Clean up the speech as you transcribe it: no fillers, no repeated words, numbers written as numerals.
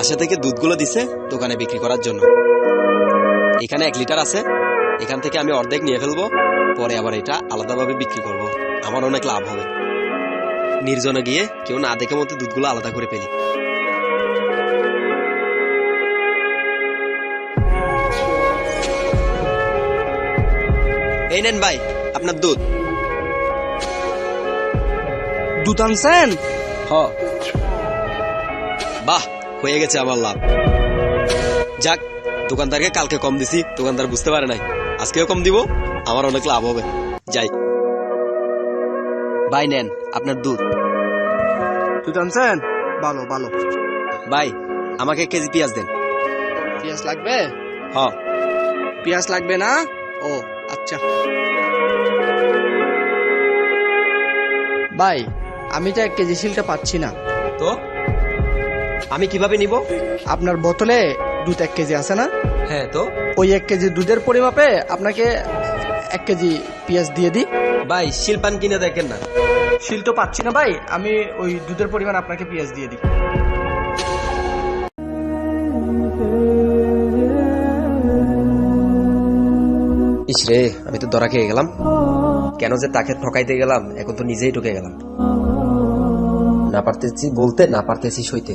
বাসা থেকে দুধগুলো দিছে দোকানে বিক্রি করার জন্য। এখানে 1 লিটার আছে, এখান থেকে আমি অর্ধেক নিয়ে ফেলবো, পরে আবার এটা আলাদাভাবে বিক্রি করব। আমার অনেক লাভ হবে। নির্জনে গিয়ে কেউ না দেখে মতো দুধগুলো আলাদা করে ফেলি। এই নেন ভাই আপনার দুধ। দুধ আনছেন? হ, বাহ, হয়ে গেছে আমার লাভ। যাক, দোকানদারকে কালকে কম দিছি, দোকানদার বুঝতে পারে নাই, আজকেও কম দিব, আমার অনেক লাভ হবে। যাই ভাই, নেন আপনার দুধ। দুধ আনছেন? ভালো ভালো। ভাই আমাকে 1 কেজি পেঁয়াজ দেন। পেঁয়াজ লাগবে? হ। পেঁয়াজ লাগবে না? ও আচ্ছা। ভাই আমি তো 1 কেজি শিলটা পাচ্ছি না। তো আমি কিভাবে নিব? আপনার বোতলে দুধ 1 কেজি আছে না? হ্যাঁ, তো ওই 1 কেজি দুধের পরিমাপে আপনাকে 1 কেজি পেঁয়াজ দিয়ে দিই। ভাই শিলপান কিনে দেখেন না। শিল তো পাচ্ছি না ভাই, আমি ওই দুধের পরিমাণ আপনাকে পেঁয়াজ দিয়ে দিই। ইসরে, আমি তো ধরা খেয়ে গেলাম। কেন যে তাকে ঠকাইতে গেলাম, এখন তো নিজেই ঢুকে গেলাম। না পারতেছি বলতে, না পারতেছি সইতে।